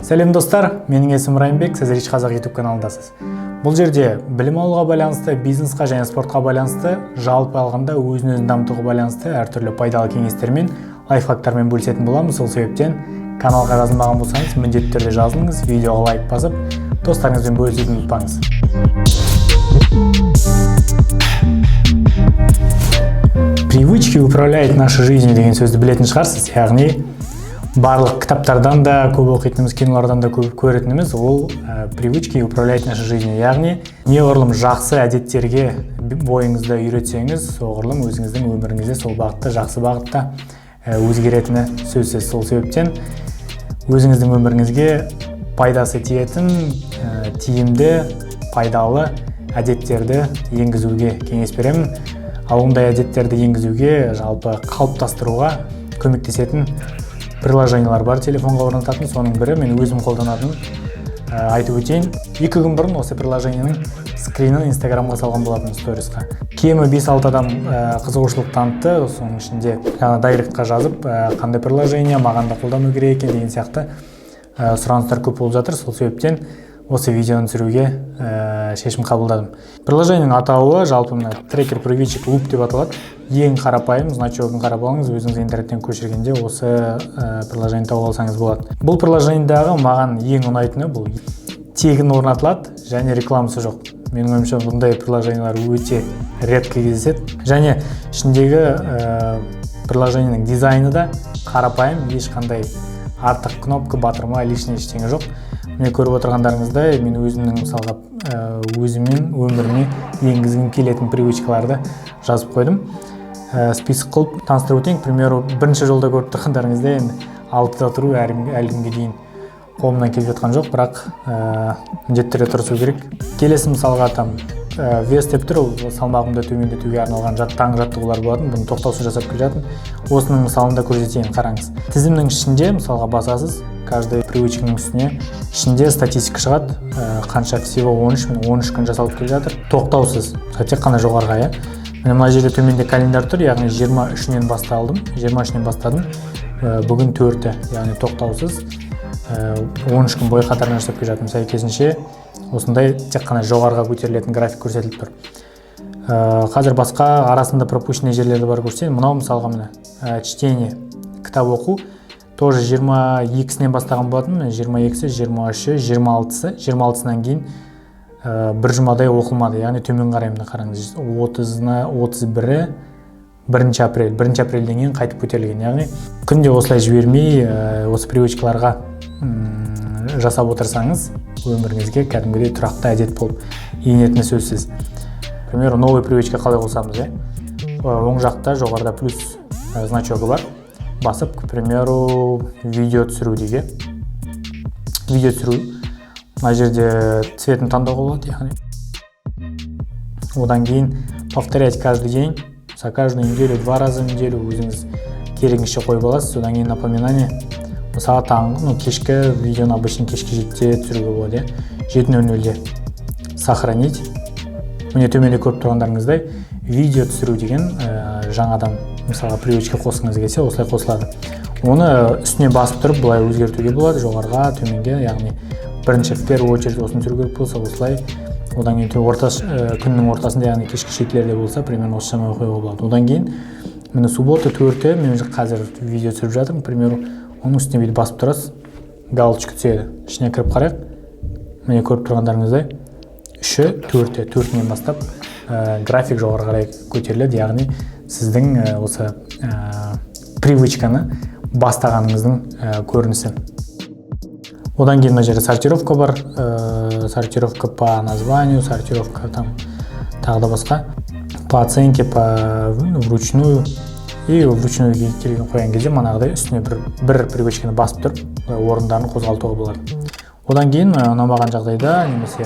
Сәлем достар, менің есімім Райымбек, сіз Рич Қазақ YouTube каналындасыз. Бұл жерде білім алуға байланысты, бизнесқа және спортқа байланысты, жалпы алғанда өзін дамытуға байланысты әртүрлі пайдалы кеңестер мен лайфхактармен бөлісетін боламыз. Сол себептен каналға жазылмаған болсаңыз, міндетті түрде жазылыңыз, видеоға лайк басып, достарыңызбен бөлісуді ұмытпаңыз. Привычки управляют нашей жизнью деген сөзді білетін шығарсыз, яғни барлық кітаптардан да көп оқитынымыз, кинолардан да көп көретініміз ол привычки управляют нашей жизнью, яғни неғұрлым жақсы әдеттерге бойыңызды үйретсеңіз, соғұрлым өзіңіздің өміріңізде сол бағытта, жақсы бағытта өзгеретіні сөзсіз. Сол себептен өзіңіздің өміріңізге пайдасы тиетін, тиімді, пайдалы әдеттерді енгізуге кеңес беремін. Ал ондай әдеттерді енгізуге, жалпы қалыптастыруға көмектесетін приложениялар бар, телефонға орнататын. Соның бірі мен өзім қолданатын айтып өтейін. 2 күн бұрын осы приложенияның скринін Инстаграмға салған болатын, сторисқа. Кемі 5-6 адам қызығушылық танытты. Соның ішінде дайректқа жазып, қандай приложения маған да қолдану керек екен деген сияқты сұраныстар көп болып жатыр. Сол себептен осы видеоны түсіруге шешім қабылдадым. Приложенияның атауы жалпы трекер привычек луп деп аталады. Ең қарапайым, значогын қарап алыңыз, өзіңіз интернеттен көшіргенде осы приложение тауып алсаңыз болады. Бұл приложениедағы маған ең ұнайтыны бұл тегін орнатылады және рекламасы жоқ. Менің ойымша бұндай приложениялар өте редко кездеседі. Және ішіндегі приложенияның дизайны да қарапайым, ешқандай артық кнопка, батырма, лишний ештеңе жоқ. Мен көріп отырғандарыңыздай, мен өзімнің мысалға өзімнің өміріме енгізгім келетін привычкаларды жазып қойдым. Список қылып таныстырып өтейін. К примеру, бірінші жолда көріп тұрғандарыңыздай, енді 6-да тұру әлі күнге дейін қолымнан келіп жатқан жоқ, бірақ міндетті түрде тырысу керек. Келесі мысалға вес деп тұр, салмағымды төмендетуге арналған таңғы жаттығулар болатын. Бұны тоқтаусыз жасап келе жатырмын. Осының мысалында көрсетейін, қараңыз. Тізімнің ішінде мысалға басасыз, каждый привычканың үстіне ішінде статистика шығады, қанша всего 13 күн жасалып келе жатыр. Тоқтаусыз, тек қана жоғарыға. Мына жерде төменде календар тұр, яғни 23-нен бастадым. Бүгін 4-ті, яғни тоқтаусыз 13 күн бойы қатарынан жасап келе жатырмын. Сәйкесінше осындай тек қана жоғарыға көтерілетін график көрсетіліп тұр. Қазір басқа арасында пропущенный жерлерді бар көрсетейін. Мынау мысалға мына чтение, кітап оқу тоже 22-сінен бастаған болатын. 22-сі, 23-і, 26-сы, 26-сынан кейін бір жұмадай оқылмады. Яғни төмен қараймын, қараңыз. 30-ына 31-і 1 апрель. 1 апрельден кейін қайтып көтерілген. Яғни күнде осылай жібермей, осы привычкаларға жасап отырсаңыз, өміріңізге кәдімгідей тұрақты әдет болып енетіні сөзсіз. К примеру, новый привычка қалай қосамыз, оң жақта жоғарыда плюс значогы бар. Басып, к примеру, видео түсіру деге. Видео түсіру. Мына жерде цветін таңдауға болады, яғни. Одан кейін повторять каждый день, каждую неделю, 2 раза в неделю өзіңіз керегіңше қойып аласыз. Одан кейін напоминание. Мысалы кешкі видеоны обычно кешкі 7-те түсіруге болады. 7:00-де сохранить. Міне төменде көріп тұрғандарыңыздай видео түсіру деген жаңадан мысалға привычка қосқыңыз келсе, осылай қосылады. Оны үстіне басып тұрып былай өзгертуге болады, жоғарыға, төменге, яғни в первую очередь осыны түсіру керек болса, осылай. Одан кейін күннің ортасында, яғни кешкі 7-лерде болса, примерно осы шамаға қоюға болады. Одан кейін міне суббота 4-те мен қазір видео түсіріп жатырмын, к примеру, оның үстіне бүйтіп басып тұрасыз, галочка түседі. Ішіне кіріп қарайық. Міне көріп тұрғандарыңыздай 3-і, 4-те, 4-нен бастап график жоғары қарай көтеріледі, яғни сіздің осы привычканы бастағаныңыздың көрінісі. Одан кейін мына жерде сортировка бар, сортировка по названию, сортировка тағы да басқа, по оценке, по вручную. И вручную келген қойған кезде манағыдай үстіне бір привычканы басып тұрып, орындарын қозғалтуға болады. Одан кейін ұнамаған жағдайда немесе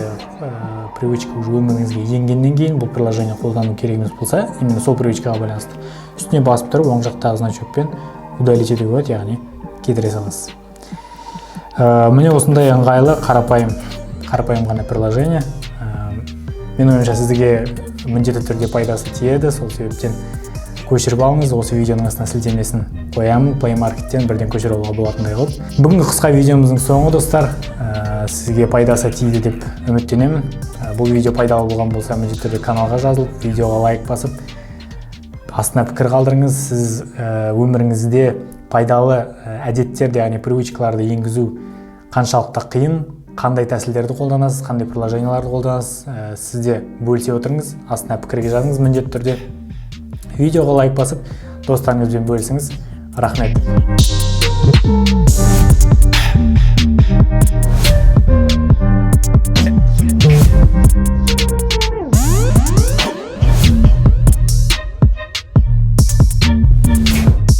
привычка уже өміріңізге енгеннен кейін бұл приложение қолдану керек емес болса, именно сол привычкаға байланысты үстіне басып тұрып, оң жақтағы значокпен удалить етуге болады, яғни кетіре саласыз. Міне осындай ыңғайлы, қарапайым ғана приложение. Мен ойымша сізге міндетті түрде пайдасы тиеді, сол себептен көшіріп алыңыз. Осы видеоның астына сілтемесін қоямын, Play Market'тен бірден көшіріп алуға болатындай қылып. Бүгінгі қысқа видеомыздың соңы, достар. Сізге пайдасы тиді деп үміттенемін. Бұл видео пайдалы болған болса, міндетті түрде каналға жазылып, видеоға лайк басып, астына пікір қалдырыңыз. Сіз өміріңізде пайдалы әдеттерді, яғни привычкаларды енгізу қаншалықты қиын, қандай тәсілдерді қолданасыз, қандай приложенияларды қолданасыз, сізде бөлісе отырыңыз, астына пікірге жазыңыз міндетті түрде. Видеоға лайк басып, достарыңызбен бөлісіңіз. Рахмет.